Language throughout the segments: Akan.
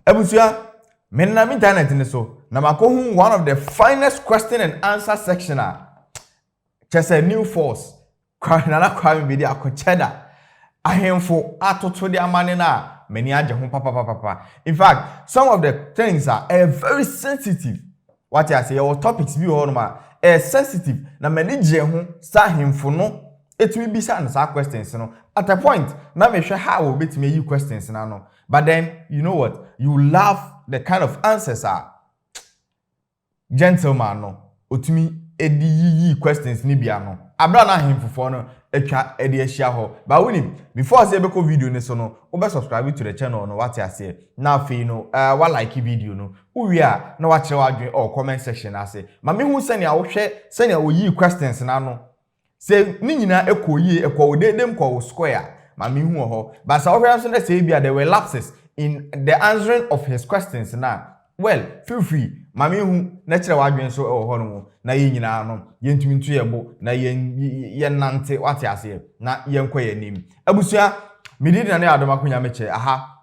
Ebusia, menna mi internet ni so. Na makohu one of the finest question and answer section just a new force. Kwame Bediako cheddar. Ahemfo atoto de amane na many aje ho papa. In fact, some of the things are very sensitive. What I say, our topics be all sensitive. Na many je ho sa ahemfo no etumi bisa na sa questions no. At a point, na me hwe how we betime you questions na no. But then, you know what? You love the kind of answers gentleman no. Otumi edi questions ni bia no. Abra na ahemfo no etwa edi ahia ho. But winning before I say beko video ni so no, obe subscribe to the channel no what I say. Na fe no wa like video no. Uwi a na wa kire wadwen or comment section ase. Ma me hu sene a wo hwe sene a wo yi questions na no. Say ni nyina ekoyi ekwo dedem kwa square. Ma me hu ho. But so we so say bia there were lapses in the answering of his questions na. Well, feel free. Mami hu na kire wadwen so e ho no na ye nyina no yentumi ntu yebo na ye nante wate ase na ye nkwa ye nim. Abusua medidi na adomakonya meche aha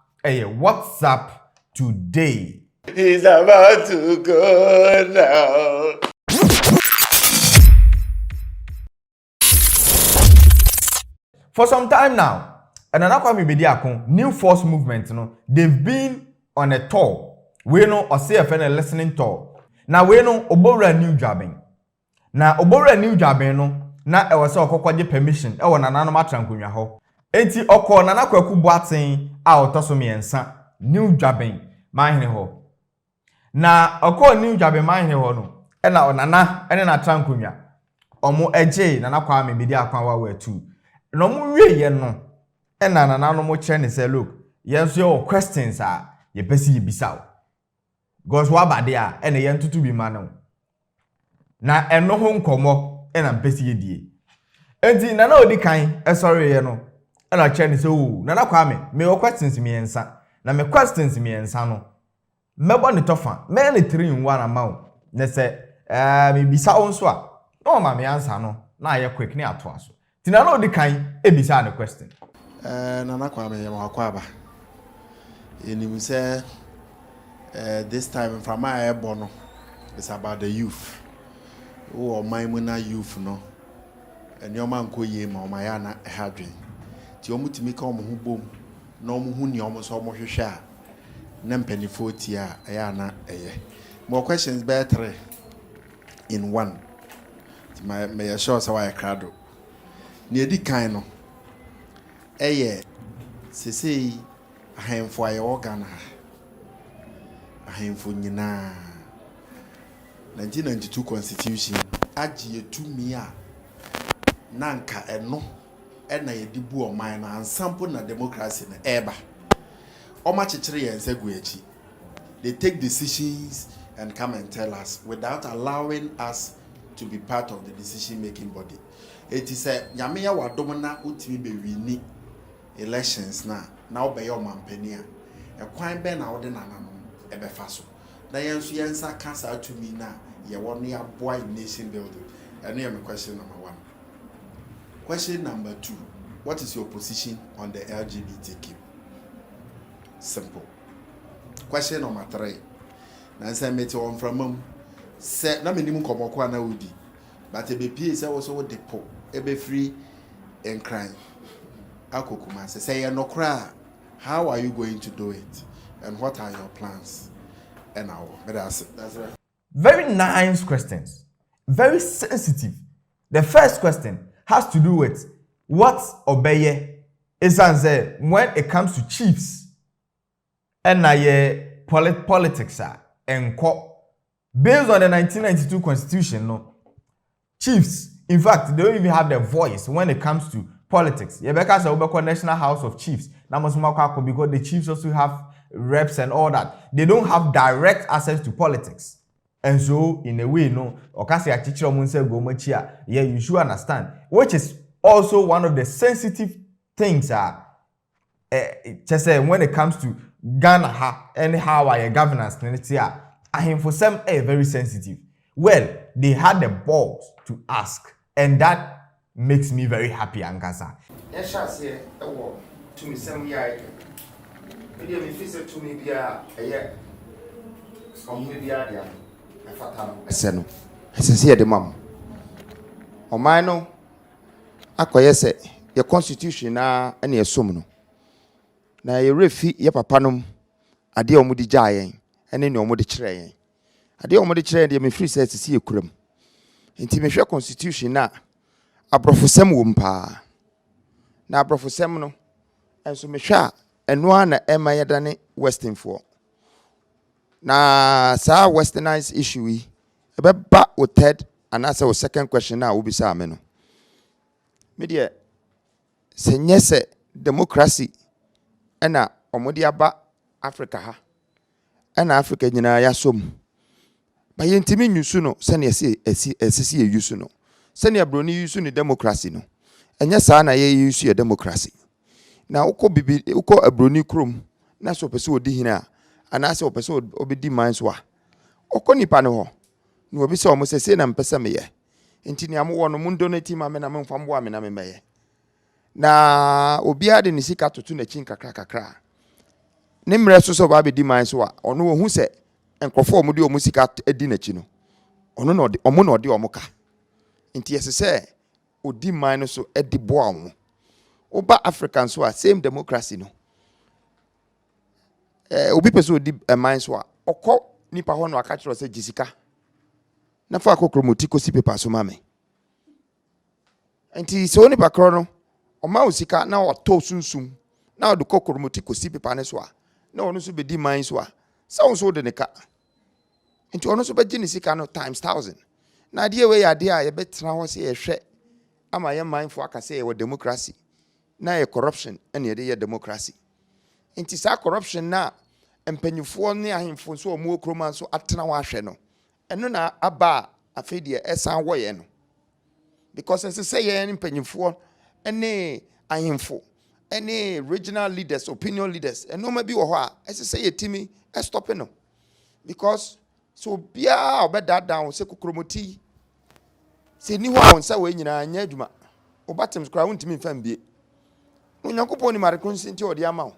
what's up today. He's about to go now. For some time now, and Kwame Bediako new force movement no, they've been on a tour. We know or say a listening tour. Now we know obora new jabbing. Na obora new jabbing no na e wose okokwaje permission e wona nanu matrankonwa ho. Enti okọ na nakwaku boaten a otoso miensa new jabbing mahene ho. Na okọ new jabbing mahene ho no e na onana ene na trankonwa. Omo eje na Kwame Bediako wa atu. No mu wiye no e na nanu mo kire ne say look yenso your questions ye pesi yebisa. Because what about there and a young to be man. Na eno ho nkomo e na mpesi yedie. Enti na odi kan sorry ye no. E na che ni say o na Kwame me your questions me ensa. Na me questions me ensa no. Mebo ne tofa. Me ne 3 in 1 amount. Ne say me bisa onso a. No ma me answer no. Na ye quick ni ato aso. Ti na odi kan e bisa ne question. Na Kwame ye ma kwa ba. Enim say this time from my bono, it's about the youth. Oh, my muna youth no. And your man ko ye ma my ana hadwin. Ti omu timi ka omo hu bom. Na omo hu ni omo so omo hwehwe a. Na mpanifo ti a aya na eye. More questions be 3 in 1. My may sure say why crado. Ni edi kan no. Eye sesei ahemfo aye organ ha. Ahemfo nyina 1992 constitution agye tumi a nanka eno na yedibu oman na ansampo na democracy na eba oma chechire yense guachi. They take decisions and come and tell us without allowing us to be part of the decision making body. It is a nyame ya wadom na utimi be wini elections na obey your mampania e kwan be na wode nanano ebefaso na yenso yensa kasa to me na ye won ya boy nation building. And here my question number 1. Question number 2. What is your position on the LGBTQ? Simple. Question number 3. Na say meti on from say na minimum komoko na udi but e be pie say also wo depo e be free and crime akokuma say you no cry. How are you going to do it? And what are your plans? And now, that's it. That's right. Very nice questions. Very sensitive. The first question has to do with what obeye is answer when it comes to chiefs and politics and based on the 1992 constitution, no chiefs. In fact, they don't even have the voice when it comes to politics. Because the National House of Chiefs. Because the chiefs also have reps and all that. They don't have direct access to politics. And so, in a way, no, yeah, you should understand. Which is also one of the sensitive things just when it comes to Ghana and how our governance I for some very sensitive. Well, they had the balls to ask, and that makes me very happy, Ankasa. Yes, I say, to me, some year. Media me fi say to me bia eye some me bia dia e fata no ese no ese ye de mam oman no akoye se ye constitution na ene esom no na ye refi ye papa nom ade o mu di gya yen ene ne o mu di kire yen ade o mu di kire de me free say sisi ekuram enti me hwe constitution na abrofosem wo mpa na abrofosem no enso me hwe a eno na ema ye dane western for na sa westernized issue yi ebe ba o third and answer o second question na obi sa me no me de se nyese democracy ena omodi aba Africa ha ena Africa nyina ya som ba yentimi nyusu no se ne esi ye yusu no se ne broni yusu ni democracy no enye sa na ye yusu ye democracy na uko abroni krom na so pese odi hina ana se opese obedi man so a okọ nipa ne ho na obi se omo se na mpese meye enti ne amo wono mun donate ma me na memfa mbo ame na me meye na obi ade ne sika toto na chin kakra ne mre so ba bedi man so a ono wo hu se enkrofo omo de omo sika edi na chi no ono na omo na ode omo ka enti yese se odi man no so edi bo awo oba African so a same democracy no obi pese odi man so a okọ nipa ho no aka kiro se jisika na fa akokromoti kosi paper so mame enti so nipa kro no o ma osika na oto sunsum na o de kokromoti kosi paper ne so a na ono so be di man so a sa on so de ne ka enti ono so be gi ne sika no times 1000 na de we ya de a ye betra ho se ye hwe ama ye man fo aka se ye democracy na ye corruption ene ye de ye democracy enti sa corruption na empanyufo ne ahemfo so omo okroma so atena wa hwe no eno na aba afedie esan wo ye no because as say ye empanyufo ene ahemfo ene regional leaders opinion leaders eno ma bi wo ho a as say ye timi stop no because so bia obeda down se kokromoti se ni ho a wonsa we nyina anya adwuma obatem skra wontimi mfam bie onyankopon ni mare consenti odi ama wo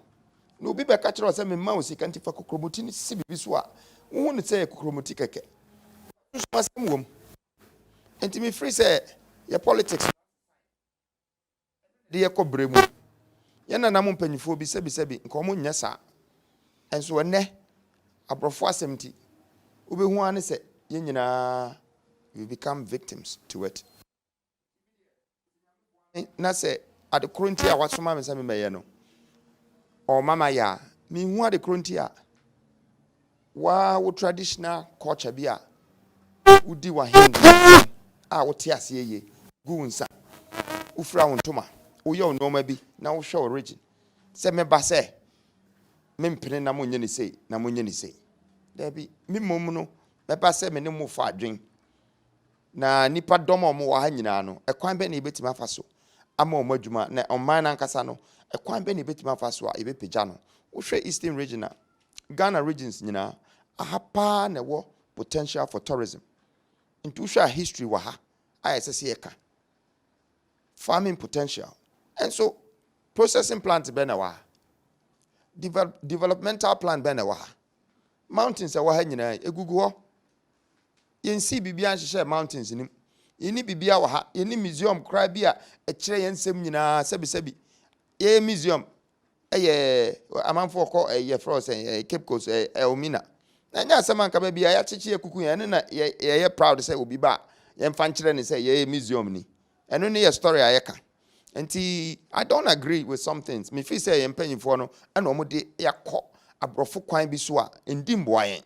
no bi be ka kire se me ma wo sika ntifa kokromoti ni sisi bibi so a wo ne se kokromoti keke so masem wom enti me free say your politics de yekobremu ye na nam mpanyifo bi sebi nko mo nya sa enso ene abrofo asemti obehu ane se ye nyina we become victims to it na se ade kronti a wasoma me se me meye no o mama ya mi hu ade kronti a wo traditional culture bi a udi wa hindu a wote ase ye gu nsa ufra wontoma wo ye onoma bi na wo hwe origin se me ba se me mpene na monye ni sei na monye ni sei da bi mi mom no me ba se me ne mo fa adwen na nipa domo mo wa ha nyina no ekwan be na ibetima fa so ama omo adwuma na oman na nkasa no ekwan be na ibetima fa so a ibepeja no wo hwe eastern region na Ghana regions nyina ahapa na wo potential for tourism into hwe history wa ha ayesese yeka farming potential and so processing plant be na wa developmental plan be na wa mountains wa ha nyina egugu ho yensi bibia nhye mountains nim yeni bibia wa ha yeni museum kra bi a ekire yensem nyina sebi ye museum eye amanfo ko ye frozen Cape Coast Elmina na nya asema nka ba bia ya cheche ekuku ye na ye proud say obi ba ye mfa nkire ne say ye museum ni eno ne ye story ayeka nti I don't agree with some things me feel say ye mpanyifo no na omode yakọ abrofo kwan bi so a ndimboa yen.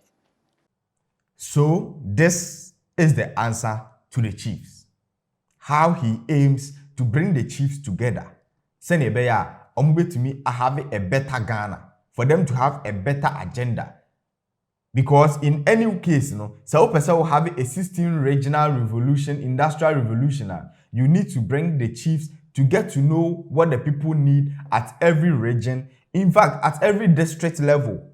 So this is the answer to the chiefs. How he aims to bring the chiefs together. Send a bear, to me, I have a better Ghana, for them to have a better agenda. Because in any case, so person will have a 16 regional revolution, industrial revolution. You need to bring the chiefs to get to know what the people need at every region. In fact, at every district level,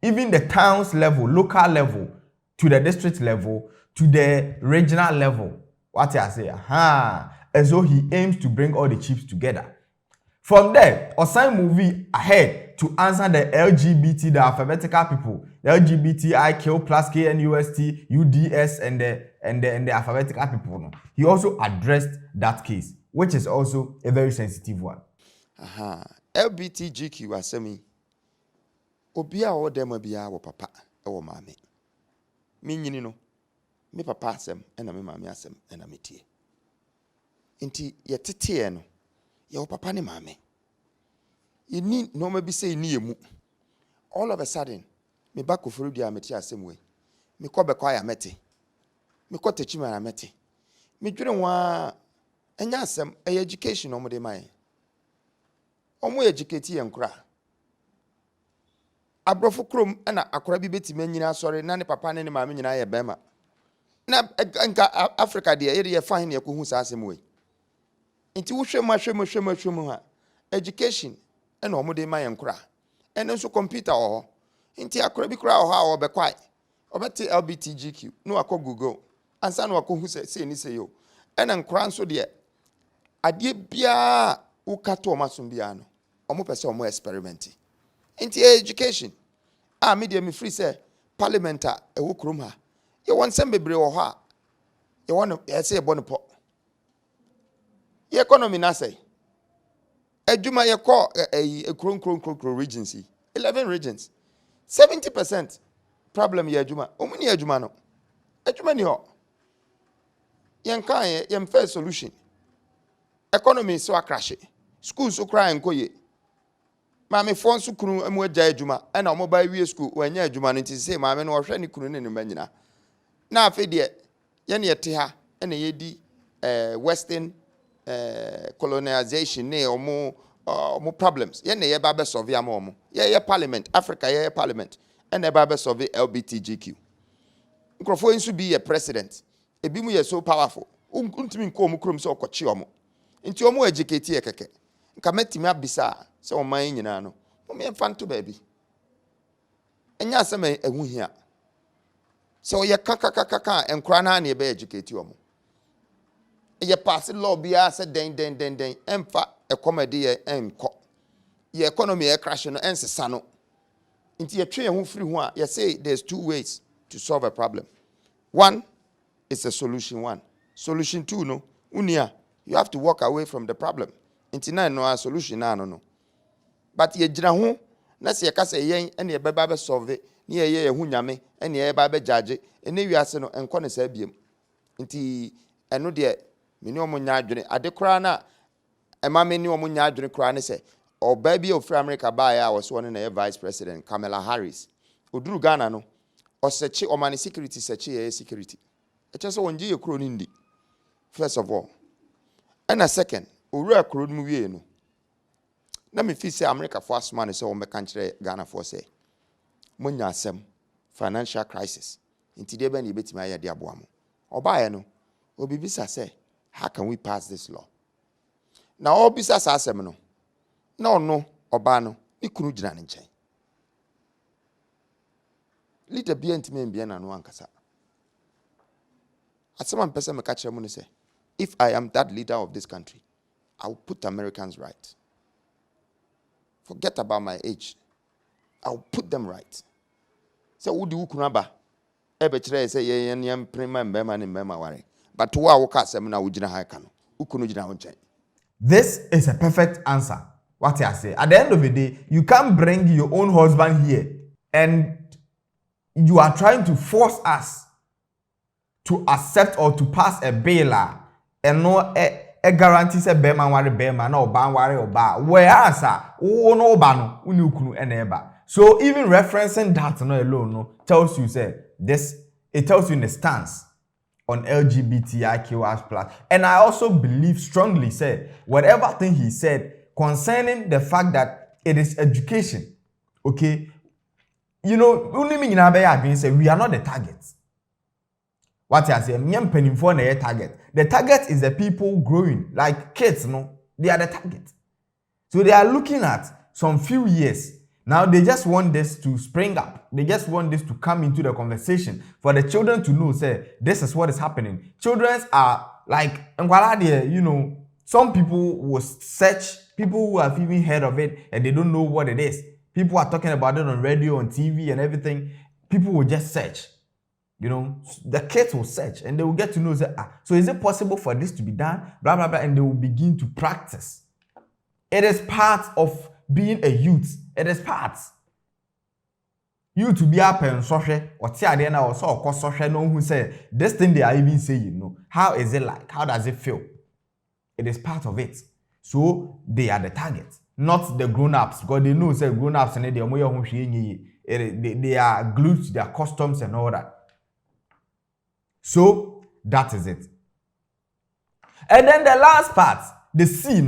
even the towns level, local level, to the district level, to the regional level. What I say, as though he aims to bring all the chiefs together. From there, Osai movie ahead to answer the LGBT, the alphabetical people, the LGBTIQ plus KNUST, UDS, and the alphabetical people. No? He also addressed that case, which is also a very sensitive one. LBTGQ asemi. Obia o dem bia wo papa e wo maame. Me nyini no. Me papa asem na me maame asem na me tie. Nti ye tete no. Ye wo papa ne maame. Ye ni no ma bi say ni emu. All of a sudden, me back ofuru dia me tie asem we. Me ko be kwa ya mete. Me ko techima na mete. Me dwere wa enya asem education no mo de mai. Omo educate ye nkura. Abrofo krom na akora bi betime nyina asore na ne papa ne maame nyina ye bema. Na nka Africa de ye fine ye ko hu sa asem we. Nti wo hwem ha. Education na omo de mai nkura. Eno so computer ho. Nti akora bi kura ho a wo be kwai. Obete LBTGQ no akọ Google. Ansa no akọ hu se ni se yo. Ena nkura nso de adie bia wo kato omasum bia no. Omo pese omo experiment. Into education. Media me free say parliamenta e wo krom ha. Ye won sem bebre wo ha. Ye won say e bonu po. Ye economy na say. Adwuma ye call kron regency. 11 regions. 70% problem ye adwuma. Omuni adwuma no. Adwuma ni ho. Yen kan ye first solution. Economy so crash. Schools so cry enkoye. Maame fon so kunu amu agya adwuma na omo ba wie school wanya adwuma no ntise maame no ohwe ne kunu ne ne nyina na afi de ye ne yete ha na ye di western colonization ne omo problems ye ne ye ba be solve am omo ye parliament Africa ye parliament na e ba be solve LBTGQ nkrofo nsu bi ye president ebi mu ye so powerful untimi nko omo krom so okochi omo nti omo educate ye keke nka metimi abisa se o man nyina no mo me mfanto baabi enya asem ehu hia se o ye kaka enkura na na e be educate omo ye pass law bia se den emfa e comedy ye enko ye economy e crash no ensesa no nti ye twe ye hu free hu a ye say there's two ways to solve a problem. One is a solution one. Solution two no unia you have to walk away from the problem. Nti na no a solution na no. But ye gyina ho na se ye ka se yen ene ye beba be solve ne ye hu nyame ene ye ba be judge ene wiase no enko ne sa biem. Nti eno de me ne omo nya adwene ade kra na ema me ne omo nya adwene kra ne se oba bi ofri America ba ya wo so ne na vice president Kamala Harris oduru Ghana no o sechi o man security sechi ye security e che so wonje ye kro ni ndi first of all and a second owura kro mu wie no na me fi say America for asma ne say o meka nkire Ghana for say munya asem financial crisis nti de be na betima ya de aboa mo oba ye no obibisa say how can we pass this law na obisa sa asem no na ono oba no ikunu gina ne nchen leader bi antime mbia na no ankasa asem am pese me ka kire mo ne say if I am that leader of this country I will put Americans right. Forget about my age. I will put them right. So who do kunaba? Ebe chere say yen prima mbema ni mbema ware. But wa woka asem na wujina ha ka no. Ukunu jina ho nchen. This is a perfect answer. What I say. At the end of the day, you can't bring your own husband here and you are trying to force us to accept or to pass a bill and no a guarantee say bema ware bema na oba ware oba whereas no oba no uni ukunu eneba. So even referencing that no alone no tells you say this, it tells you in the stance on LGBTIQ+. And I also believe strongly say whatever thing he said concerning the fact that it is education, okay, you know, only me in Abe say we are not the target. What I say, for the target. The target is the people growing, like kids, no, they are the target. So they are looking at some few years. Now they just want this to spring up. They just want this to come into the conversation for the children to know, say, this is what is happening. Children are like, you know, some people will search, people who have even heard of it and they don't know what it is. People are talking about it on radio, on TV, and everything. People will just search. The kids will search and they will get to know that, so is it possible for this to be done? Blah, blah, blah. And they will begin to practice. It is part of being a youth. It is part. You to be up and social or tiadena or so or social no who say this thing they are even saying, how is it like? How does it feel? It is part of it. So they are the target, not the grown-ups, because they know say grown-ups and they are glued to their customs and all that. So that is it. And then the last part, the C,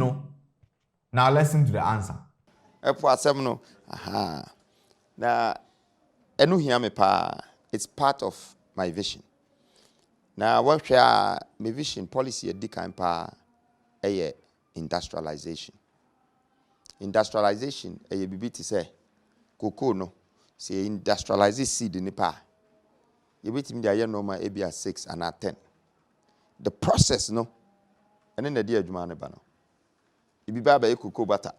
Now listen to the answer. Now, enu hear me pa. It's part of my vision. Now, what share my vision policy at the pa? Industrialization. Industrialization. Bibi ti say, cocoa no. Say industrialize seed in the pa. You wait me there normal ABR 6 and 10. The process no, and then the dear Jumane Bano. If you buy cocoa butter,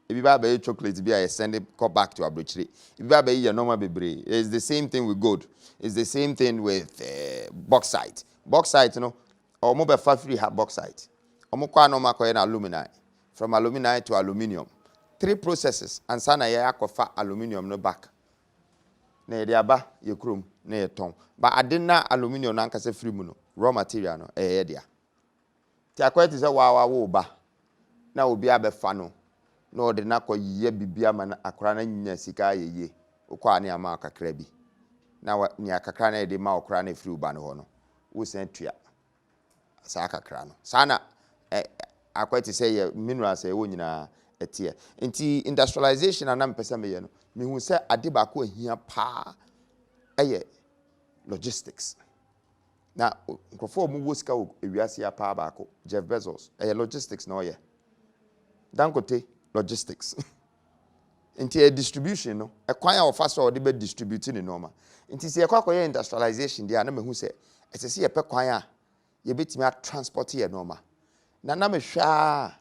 if you buy chocolate, be I send it back to a butchery. If you buy your normal baby, it's the same thing with gold. It's the same thing with bauxite. Bauxite, or mobile factory have bauxite. Or more normal coin alumini. From alumini to aluminium. 3 processes and sana ya fa aluminium no back. Ne diaba ye chrome ne ye ton. But adena aluminium na nkase free mu no raw material no dia. Ti akwete se wa wo ba. Na obi abefa no. Na ode na koye bibia ma na akora na nya sika ye. Okwa ne ama akakra bi. Na ni akakra na de ma okra na free ba no ho no. Wo sen tua. Sa akakra no. Sana akwete se ye minerals e wo nyina etie. Nti industrialization anam pese me ye no. Me hu say ade ba ko ahia pa logistics. Na nkofo mu wo sika ewiase ya pa ba ko Jeff Bezos logistics na oye. Dangote logistics. Nti distribution no kwan ya ofa so de be distribute ni normal. Nti se yakwa industrialization dia na me hu say etese ye pe kwan a ye betimi a transport ye normal. Na me hwa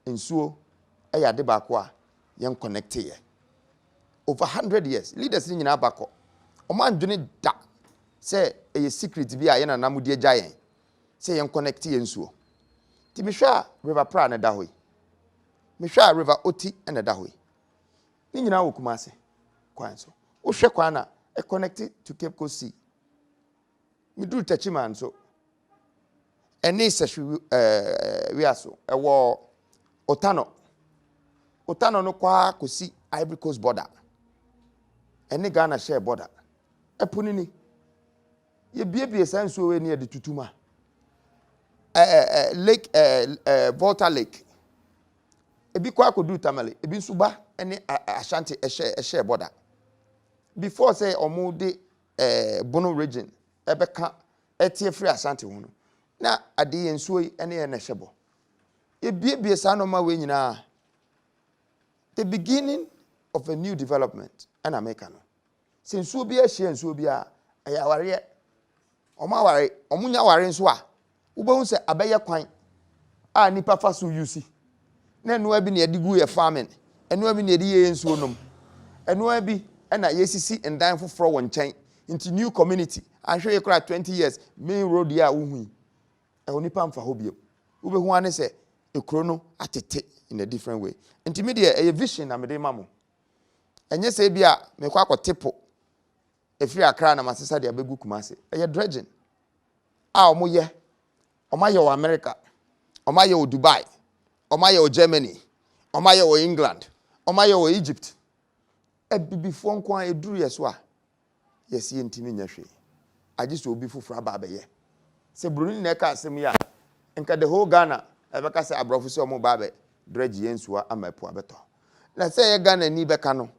nsuo ade ba ko a yen connect ye. Over 100 years, leaders in Abako. Oman dwene da. Say a secret be a yen na mudie giant. Say yen connect yen so. Ti me hwa River Pra na da hoy. Me hwa River Oti na da hoy. Ni nyina wo Kumase. Kwan so. Wo hwe kwan na e connect to Cape Coast Sea. Me do Tachiman so. Eni se we aso e wo Otano. Otano no kwa kosi Ivory Coast border. Any Ghana share border. Epunini. Ye bie sanso we near the tutuma. Lake Volta Lake. Ebi kwa kodu tamale. Ebi suba any Ashanti share border. Before say omo de Bono region ebeka etie free Ashanti hono. Na ade yenso yi ene ye na hyebo. Ye bie sanoma we nyina. The beginning of a new development and American. Since we be a share and so be a yaware, Omaware, Omunya Warren Swa, Ubo say Abaya Quine, Nipa Fasu UC. Then no be near Digu farming, and no be near the and Sonum, and no be and a YCC and dine for fraud one chain into new community. I'm sure you cry 20 years, main road ya umi. A onipam for hobby. Ube one say a chrono at a in a different way. Intermediate a vision na mede mamu. Enye se bia me kwa tipo. Efiri Accra na masesa de abegu Kumase. Eye dredging. Omo ye. Oma ye o America. Oma ye o Dubai. Oma ye o Germany. Oma ye o England. Oma ye o Egypt. Before nkwa eduru yeso a. Yes ye ntimi nya hwe. Agi so obi fufura ba be ye. Se bruni na ka asem ya. Nka the whole Ghana ebeka se abrofo se omo ba be dredge yensuwa amapu abeto. Na se ye Ghana ni beka no.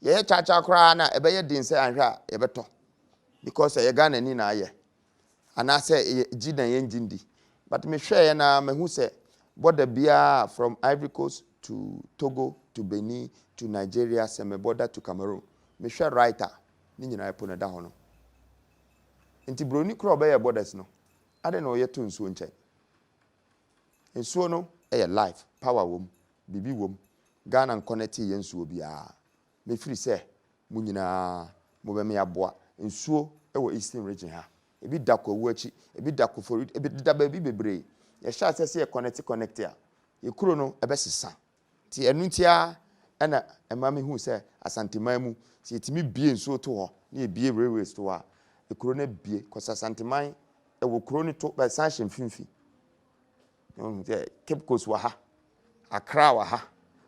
Ye chacha kra na ebe ye din se anhwa ye beto. Because ye Ghana ni na aye. Ana se gina ye njindi. But me hwe ye na me hu se border bia from Ivory Coast to Togo to Benin to Nigeria semi border to Cameroon. Me hwe writer ni nyina epo na da ho no. Nti broni kra obe ye borders no. Ade na oye to nsuo nche. Nsuo no life power wom bibi wom Ghana connect yensuo bia me free say mu nyina mo be me aboa nsuo ewo eastern region ha ebi dako wuachi ebi dako for ebi daba bi bebre ye sha se connect ya ye kuro no ebe sesa ti enu ntia na ema me hu se asanteman mu si etimi bie nsuo to ho na ebie railways to ha e kuro na bie kosa asanteman ewo kuro ni to ba san hemfimfi Cape Coast wa ha Accra wa ha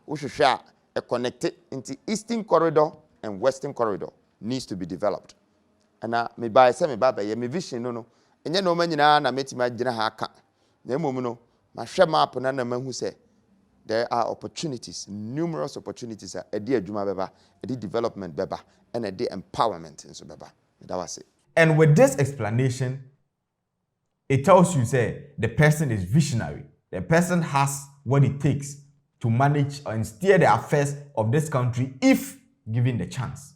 wohwehwe a connect into Eastern Corridor and Western Corridor needs to be developed. And me buy say me baba ye me vision no enye no manyina na metima gina ha aka na emom no ma hwe map na na mahu say there are opportunities, numerous opportunities at the adwuma beba at the development beba and at the empowerment in so beba that was it. And with this explanation, it tells you say the person is visionary. The person has what it takes to manage and steer the affairs of this country if given the chance.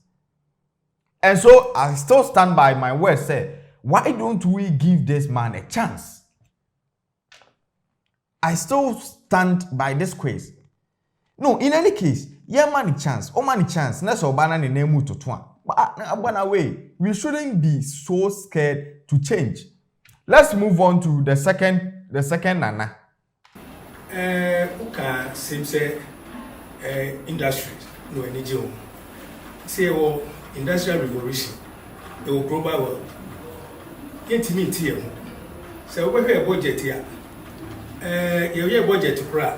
And so I still stand by my word, say, why don't we give this man a chance? I still stand by this quiz. No, in any case, yeah, money chance, next obana ni nemu to twa. But away, we shouldn't be so scared to change. Let's move on to the second Nana. Uka seems industry no energy. Say industrial revolution, the global world. Get me here. So we have a budget here. You budget pra.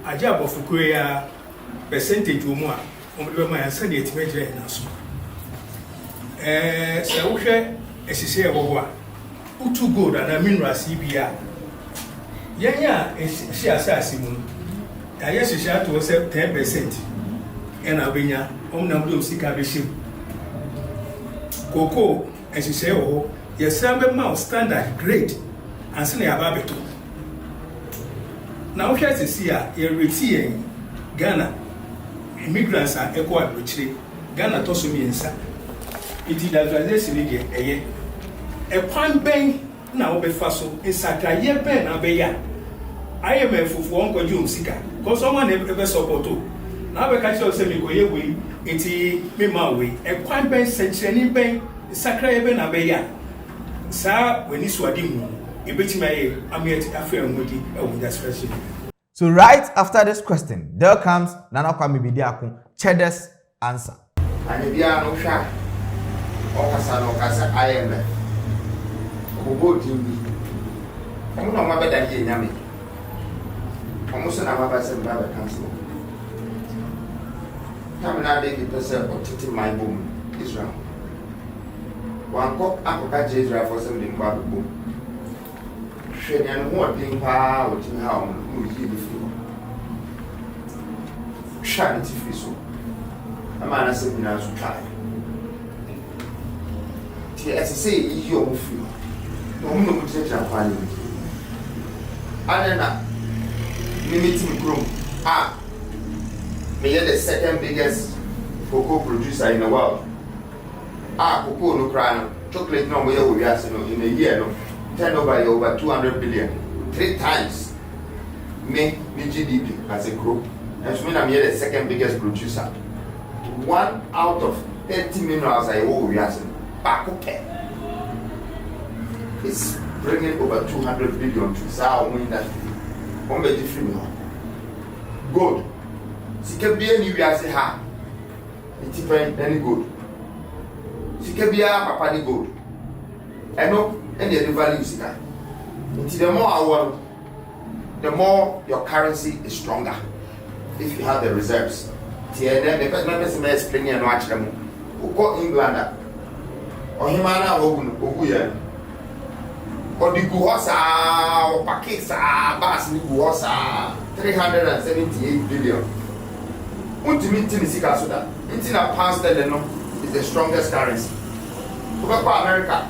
A job of Kuya percentage more. My send it major in us. So we share as you say about too good and I mean CBR. Yeah, she has Simon. I guess she had to accept 10%. And Albania, Omnablu Sikabishim. Cocoa, as you say, oh, yes, some standard great and send a barbeto. Now, here's a seer, a retain Ghana. Immigrants are equal richly. Ghana Tosumi and Sa. It is that a point bank now be faso in Sakaye Ben Abeya. I am a for one conjunct seeker, because someone ever support. Now we catch us in the way, it's me my way. A point bank century bank, Sakaye Ben Abeya. Sir, when it's what you a bit my I'm yet affair with that special. So, right after this question, there comes Nana Kwame Bediako, Cheddar's answer. And if you are no shy, Okasa IMF. Ogo TV. Omo na ma beda ye nyame. Omo so na ma ba se ba cancel. Come na dey the person otiti my boom Israel. One cop akoka Israel for some dem ba boom. Hwe ne no ho odin pa otimi ha omo yi bi fu. Charity free so. Ama na se bi na so try. Ti say yi omo free. No one would say Japan. Adena, limiting chrome. Me the second biggest cocoa producer in the world. Cocoa no crown, chocolate no way we are in a year no. Turnover over 200 billion. 3 times me GDP as a group. And so I'm here the second biggest producer. 1 out of 30 minerals I owe we are back okay. It's bringing over 200 billion to our industry. One very different. Gold. She can be anywhere say ha. It's different any gold. She can be a papa gold. I know any other value is that. The more I want, the more your currency is stronger. If you have the reserves. The explain and watch them. Who call England or Himana Oguya. Or the Guhosa or Pakisa, Bass Guhosa, 378 billion. Ultimately, Sudan, Intina pound sterling is the strongest currency. Over America,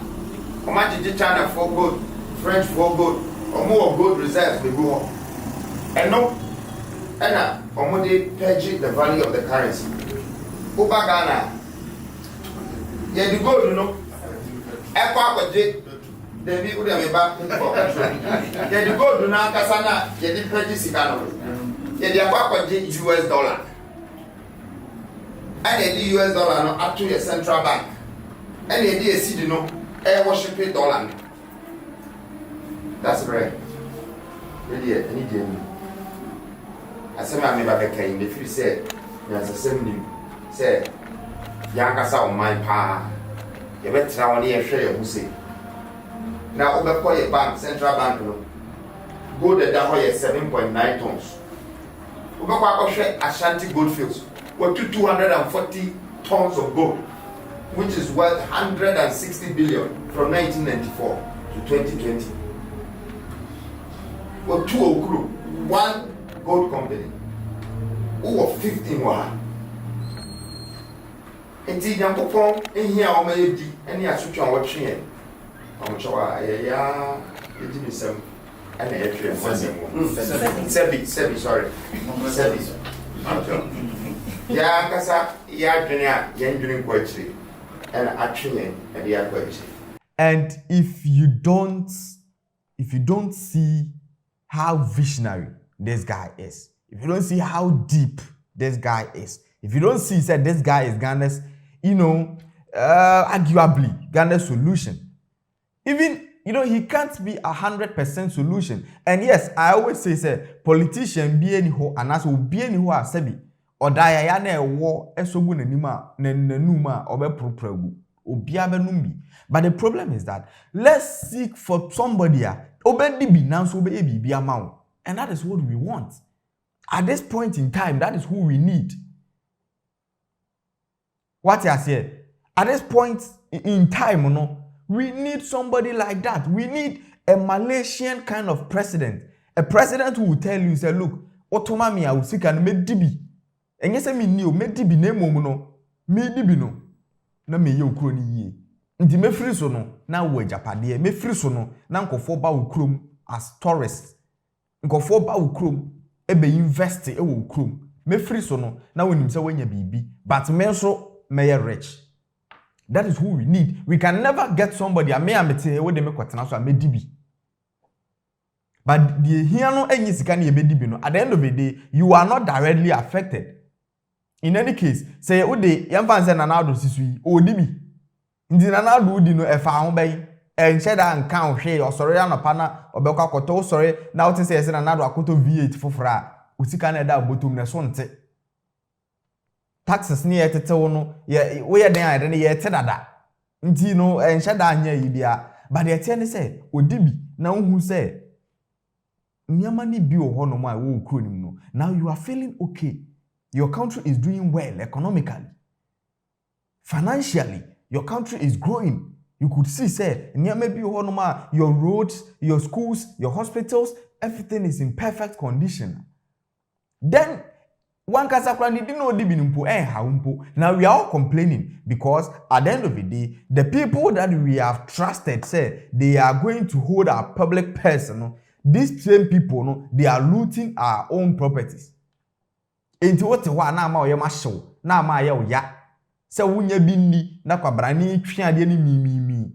imagine China for gold, French for gold, or more gold reserves they go on. And no, and or they pledge the value of the currency. Over Ghana, yeah, the gold, you know, Equa the people that back yeah, the gold do not Kasana, yeah, the purchase Ghana. Yeah, the Aqua US dollar. and the US dollar no up to your central bank. And the idea is, no, worship dollar. That's right. Idiot, any day. I said, I never came. If you said, there's a same said, Yankasa on my pa. You better try to share who say. Now, over your bank, central bank, gold at that 7.9 tons. Over Ashanti Goldfields were 240 tons of gold, which is worth 160 billion from 1994 to 2020. Or two Okru, one gold company, who of 15 1. And see, young people in here, or maybe any assumption on watching it. I'm sure I did me some. And actually, Sebi, sorry. Sebi. Yeah, Kasa, yeah, doing poetry. And actually, and poetry. And if you don't see how visionary this guy is, if you don't see how deep this guy is, if you don't see that this guy is Ghana's, arguably Ghana's solution, even he can't be 100% solution. And yes, I always say, politician be any ho, and as will be any ho asebi, or die a war, esobu nenima, nenuma, or be propregu, or biabe numbi. But the problem is that let's seek for somebody, obendi now so be amount. And that is what we want. At this point in time, that is who we need. What I say? At this point in time, we need somebody like that. We need a Malaysian kind of president. A president who will tell you, say, look, otomami I will seek and me dibi. And yes, me new, me dibi ne momo me dibi no. Na me ye ukroni ye. Nti me free so no, na wo Japade, me free so no, na nkofo ba ukrom as tourists. Nkofo ba ukrom, ebe invest e wo ukrom. Me free so no, na wonim se wanya bibi. But me so me rich. That is who we need. We can never get somebody a me amete we dey make kwatena so a me dibi. But the here no enyi sika na ye be dibi no. At the end of the day, you are not directly affected. In any case, say we dey yamfa nse na na do sisui o dibi. Ndi na na do di no e fa ho bai. En cheddar nka ohwe osore ya no pa na obekwa koto osore na wotin say na na do akoto V8 fofora. Osika na da botom na so nte. Taxes ni yetete wono ye we den ayde ne yete dada nti no enhye da anya yibia but the tie ne say odibi na hu say nyama ni bi wo hono ma wo kuro nim no now you are feeling okay, your country is doing well economically, financially your country is growing. You could see say nyama bi wo hono ma your roads, your schools, your hospitals, everything is in perfect condition. Then one kasakra ni dino di binumpo haumpo. Now we are all complaining because at the end of the day, the people that we have trusted say they are going to hold our public purse. These same people, they are looting our own properties. Enti wote wa na ama oyema show na ama ya oya. Se wunya bi ni na kwabrani twiade ni mi.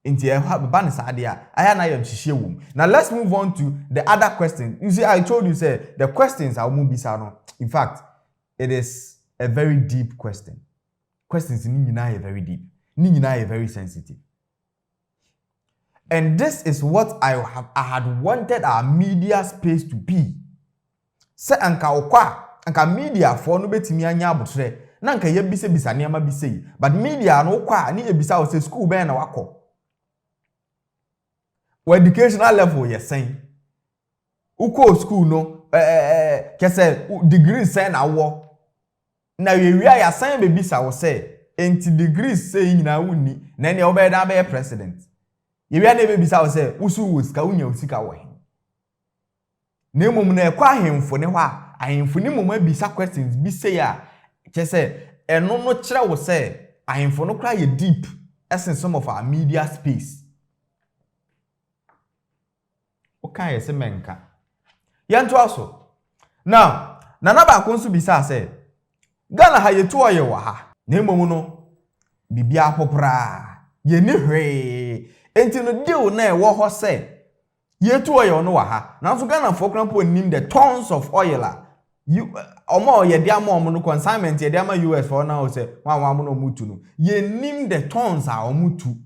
Enti ba ne saade a aya na yam hihie wom. Now let's move on to the other question. You see, I told you say the questions are bisa no. In fact, it is a very deep question. Questions ni nyina are very deep. Ni nyina are very sensitive. And this is what I had wanted our media space to be. Se anka okwa, anka media for no betimi anya abotre. Na anka ye bisa niama bisei. But media no okwa ni ebisa o say school ben na wako. Well, educational level you're saying. Uko school no kese degree say na wo. Na we ya sign be bisa wo say enti degrees say nyina wonni na ne obeda be president. Ye wi na be bisa wo say usu wo sika unya usika wo he. Na emom na ekwa ahemfo ne ho a ahemfo ni mom abisa questions bi say a kese eno no kire wo say ahemfo no kra ye deep as in some of our media space. Okay, yes, menka. Yanto aso. Now, nana ba konsu bisa say, Ghana ha yetu oye wa ha. Na emom no bibia popra. Ye ni hwe. Enti no deal na e wo ho say, yetu oye no wa ha. Na so Ghana for krampo nim the tons of oil a you omo ye dia ma omo no consignment ye dia ma US for now say wan no mutu no ye nim the tons a omutu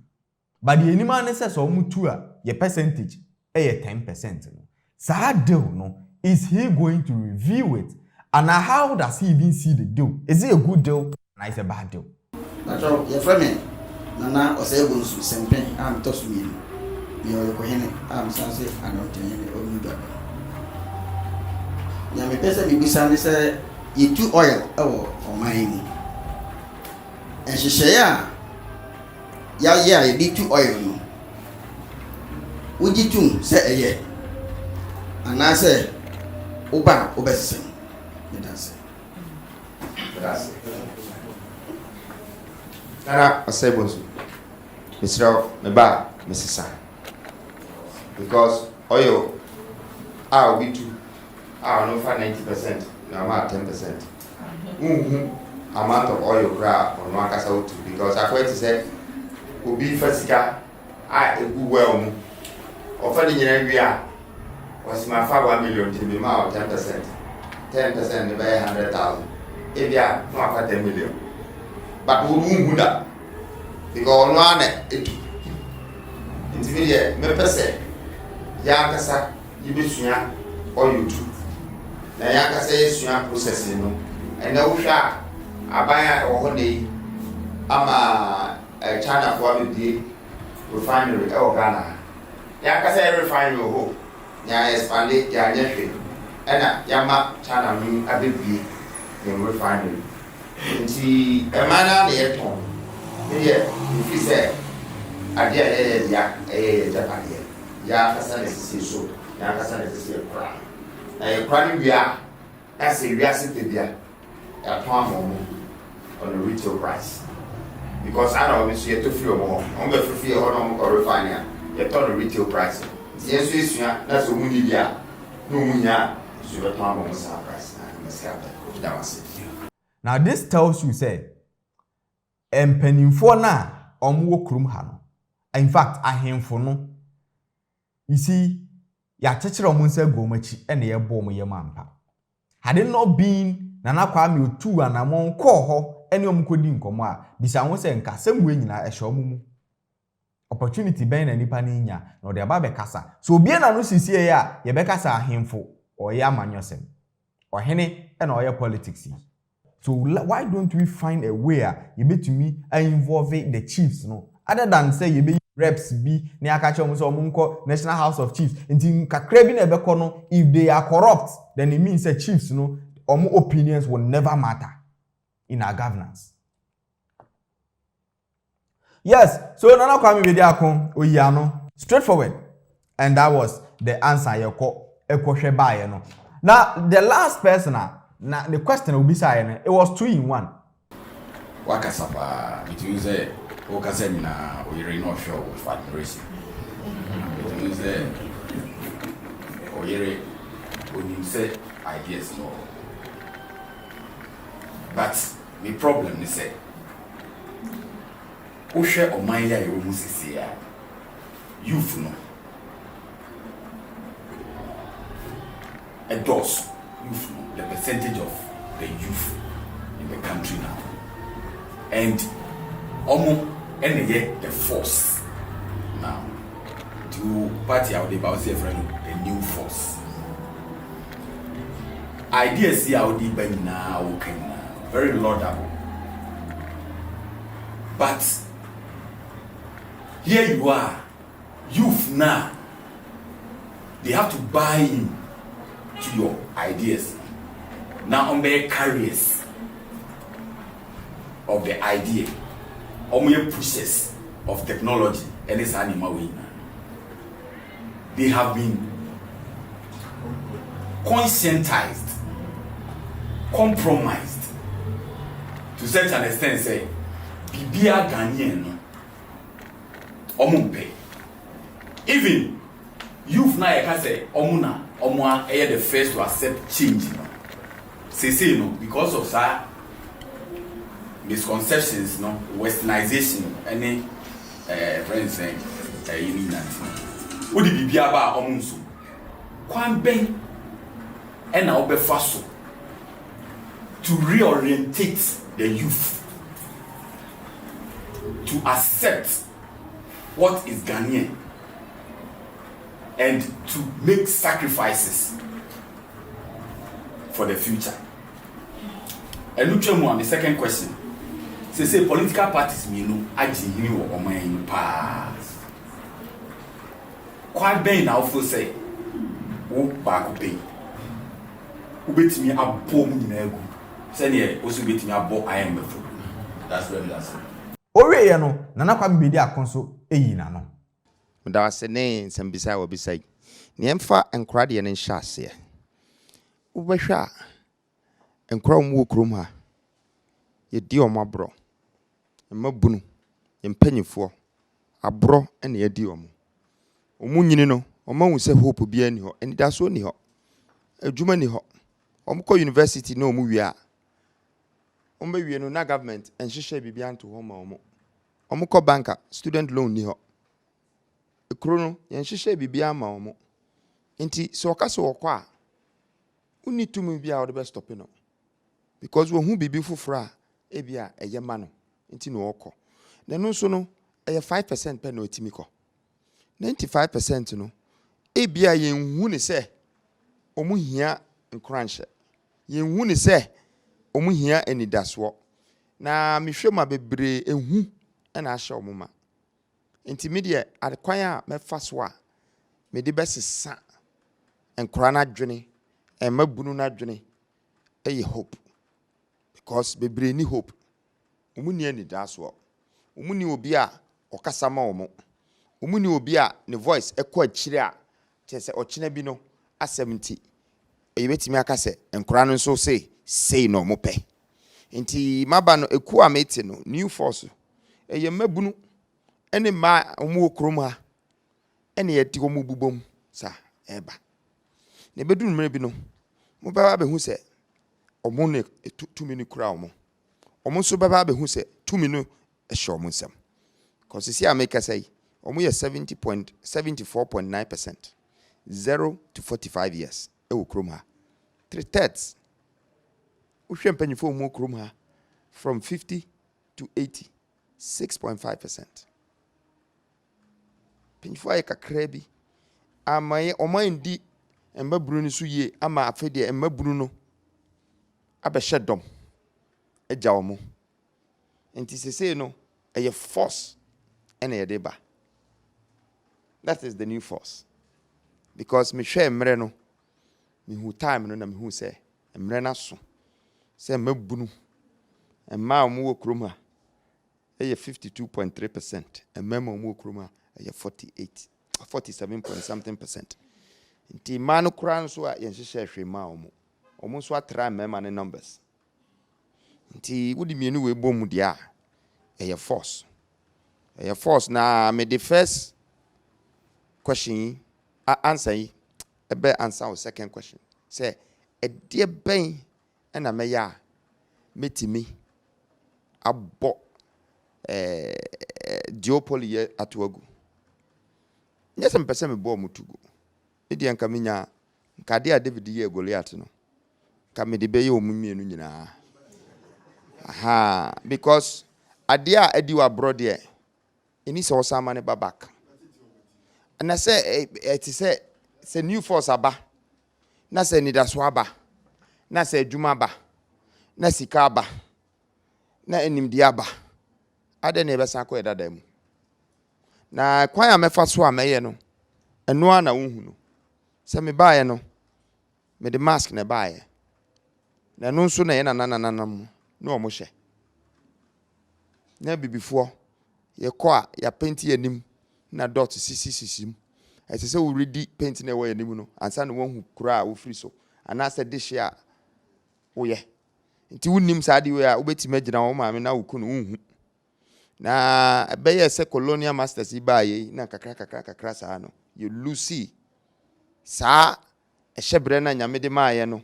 but ye nim an say so omutu a ye percentage e 10% no sa deal no is he going to review it and how does he even see the deal? Is it a good deal or is it a bad deal? Natural your friend nana osebo nsu sempen am to so mi yo ko hene am sanse anote hene o mi baba ya me pesa mi bisa ni say ye tu oil ewo o man mu en hihye ya ye di tu oil no uji tum say eye ana say uba obesem that's Nana Osebonsu, Mr. Meba, Mrs. Because oil, I'll be too. I'll know for 90%, now I'm at 10%. Amount of oil grab on one castle too, because I quite say, will be first I do well. Offering in area was my 5 million to be more 10%. 10% by 100,000. If you are not 10 million. But who won't that? Because one it intermediate, me person, Yankasa, you be sooner or you too. The Yankasa is sooner processing, and the Usha, I buy or honey, I'm a China for the refinery or Ghana. Yankasa refinery, oh, ya expanded ya nephew, and Yama China mean a big in refinery. Nti emana na yeton ye if you say adia ya Japan ya kasa na sisi so ya kasa na sisi kra na kra ni bia as a reason to bia ya ton mo on the retail price because I know we see to free mo on be free ho no mo refine ya ton the retail price yes yes na so muni bia no munya so be ton mo sa price na me ska that was it. Now this tells you say empanimfo na omwo krum ha no. In fact ahemfo no. You see ya chechire omunsa gomachi ene ye bo mo ye mampa. Had it not been Nana Kwame otu anamon ko ho ene omkodi nkomo a bisa ho se nka semwe nyina ehye omumu. Opportunity ben na nipa ni nya na de aba be kasa. So obie na no sisie ya ye be kasa ahemfo o ye amanyosem. Ohene ene o ye politics. So why don't we find a way you be to me involve the chiefs no other than say you be reps be ne akache omo so omo National House of Chiefs nti kakra bi na ebeko no if they are corrupt then it means that chiefs no omo opinions will never matter in our governance. Yes, so Nana Kwame Bediako oyano straightforward and that was the answer ekwohwe bae no. Now the last person now the question will be saying it was 2 in 1. Wakasapa between the Okaseni na Oyere no show with admiration. Between the Oyere when you say ideas no. But the problem is say Oshe Omaya Yomusisia youth no. A dose youth, the percentage of the youth in the country now, and almost any the force now to party out about say the new force. Ideas see how deep now okay very laudable, but here you are, youth now. They have to buy in to your ideas. Now on the carriers of the idea, on your pushes of technology, and it's animal way. They have been conscientized, compromised to such an extent. Say, Bibia Ghanaian, Omumpe, even youth now I can say Omuna. Omwa the first to accept change. Say no because of that misconceptions, no westernization, any friends saying you need that. What did be about omunsu? Kwan ben and now be faso to reorientate the youth to accept what is Ghanaian and to make sacrifices for the future. And the second question. Say political parties me no agye or oman pass. Quite ben now for say wo back pay. Ubetimi abo mu nyina egu. Say ne oso betimi abo IMF. That's where that's. Owe ye no Nana Kwame Bediako so eyi na no. Mda wase ne nsambisa wo bisai. Ne emfa enkra de ne nhya ase. Ubehwa enkra mu okrom ha. Ye di omabro. Mabunu yempanyifo abro ene yadi omo nyini no omahu se hope bia ni ho enidaso ni ho adwuma ni ho omko university na omu wi a omba wi no na government enhyehyɛ bibia nto ho ma omko banker student loan ni ho ekro no yenhyehyɛ bibia ma omo enti so okaso wokɔ a uni tumi bia wo de be stop no because wo hu bibi foforo a ebia eyema no nti no okọ na no so no 5% pe na otimi kọ 95% no ebia yenhu ne se omu hia nkranhye yenhu ne se omu hia enidaso na mehwe ma bebre ehu na ahye omu ma nti me de adekwan a mefa so a me de besesa nkra na dwene mabunu na dwene hope because bebre ni hope omuni ani daso omuni obi a okasa ma omo omuni obi a ne voice ekọ akire a chese ochina bi no a 70 eyebetimi aka se enkora no so say no mo pe nti maba no eku a meti no new force eye mabunu ene ma omu okrom ha ene yeti omu bubom sa eba ne bedunu mere bi no mo ba hu se omo ne tumi ni kura omo so baba be hu se tumi no ehye omo nsam cause see America say omo ye 74.9% 0 to 45 years e wo krom ha 3/3 wo hwe mpanyifo omo krom ha from 50 to 80 6.5%. Panyifo ay kakra bi amaye omo ndi embaburu ni so ye ama afede embaburu no abehye dom eja omo enti sese no eye force ene ye deba. That is the new force because me hwe emre no me hu time no na me hu se emre na so se mabunu emma omo wo krom ha eye 52.3% emma omo wo krom ha eye 47 point something percent. Nti manu kran so a yenhyehyɛ hwe ma omo so atra mema ne numbers. Nti wodi mienu we bom dia eye force na me the first question answer yi ebe answer our second question say edie ben na me ya metimi abo duopoly ye atoagu nyese mpese me bo mutugo edi anka menya nkade a David ye Goliath no ka me de be ye omumienu nyina aha because ade a edi wa abroad ye eni se osama ne babak na se eti se new force aba na se ni daso aba na se adwuma aba na sika aba na enimdi aba ade na ebesa ko edada mu na kwan a mefa so a meye no eno a na wohu no se me baaye no me de mask na baaye na no nso na ye nanananam no omo hye na bibifo ye ko a ya paint yanim na dot sisisim ese we ready paint na we yanim no ansa na wohu kura wo free so ana se dish a wo ye nti wunnim saade we a obetime agina wo maame na wo kunu unhu na ebeye se colonial masters ibaye na kakra saa no you lucy saa ehyebre na nyame de maaye no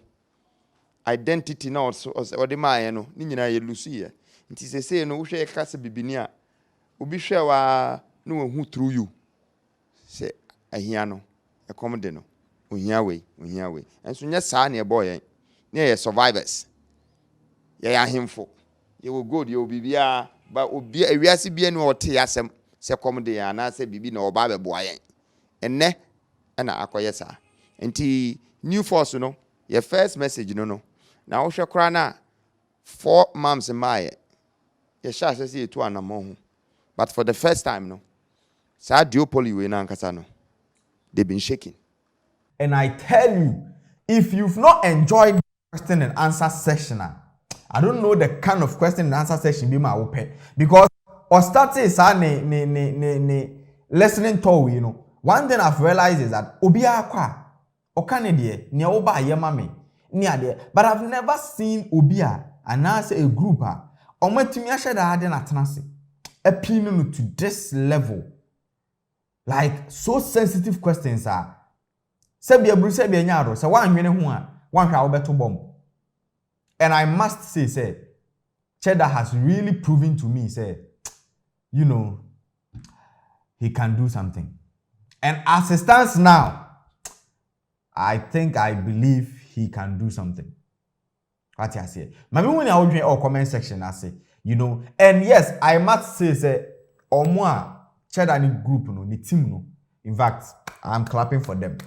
identity na also ode maaye no ni nyina ye lucy ye nti sese no wo hwe kase bibini a obi hwe wa no hu through you se ahia no ekom de no ohia we enso nya saa na eboye na ye survivors yeah himfo. You will good, you will be but obi ewiase bia no ote asem se kom de ya na se bibi na oba be boa yen. Enne na akoye sa. Enti new force no, your first message no. Na wo hwe kra na 4 months in my ye sha say etu anamo. But for the first time no. Sa duopoly we na nkasa no. They've been shaking. And I tell you, if you've not enjoyed the question and answer section, I don't know the kind of question and answer section be my open because or start is listening to you know. One thing I've realized is that obia kwa okanedie ni oba yemame ni ade, but I've never seen obia and say a group omatimi ahye da ade na tenase appealing to this level. Like so sensitive questions are sebia bru sebia nyaaro se wan hwene ho a wan hwa obeto bom. And I must say Cheddar has really proven to me say you know he can do something. And as it stands now, I believe he can do something. What I say? Maybe when I would or comment section I say, you know, and yes, I must say omo Cheddar ni group no, ni team no. In fact, I'm clapping for them.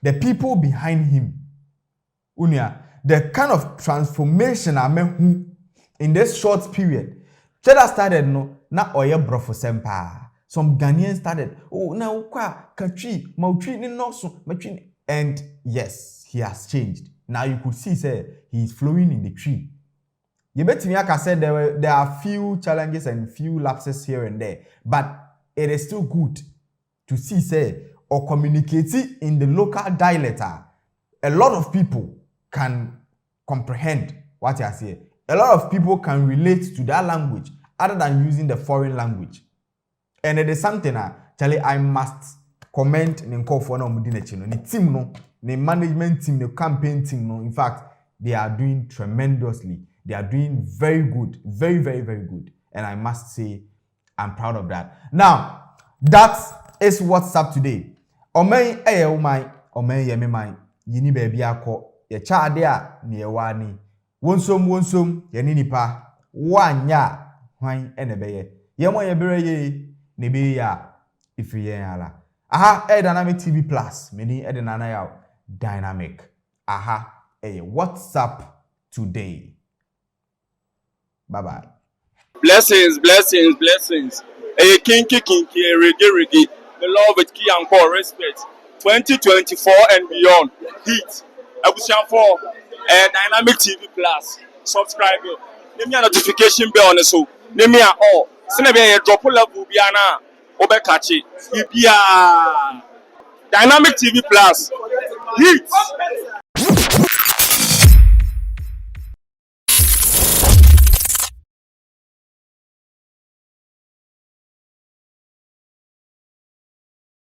The people behind him, unia, the kind of transformation I mean in this short period. Cheddar started no na oye brofo sempa. Some Ghanaians started, oh na ukwa katri, mautri ni noso, matri, and yes, he has changed. Now you could see say he is flowing in the tree. You bet me, like I said, there are few challenges and few lapses here and there, but it is still good to see say or communicate in the local dialect. A lot of people can comprehend what I say. A lot of people can relate to that language other than using the foreign language. And it is something Charlie, I must comment and call for no mudinechino. The team no, the management team, the campaign team no. In fact, they are doing tremendously. They are doing very good, very, very, very good. And I must say, I'm proud of that. Now, that is what's up today. Omei umai, omei yemimai, yini Bediako, ye chadea ni ewani. Wonsom, yeni nipa, wanya, wine enebeye. Yemo yebere ye. Nibi ya ifiye ala. Aha, Dynamic TV Plus. Meni nana ya Dynamic. Aha, what's up today? Bye bye. Blessings. Kinky, reggae. The love with key and core respect. 2024 and beyond. Heat. Abushan 4. Dynamic TV Plus. Subscribe. Give me a notification bell on the so. Give me all. Sinebe drop level biana obekachi ibia Dynamic TV Plus hit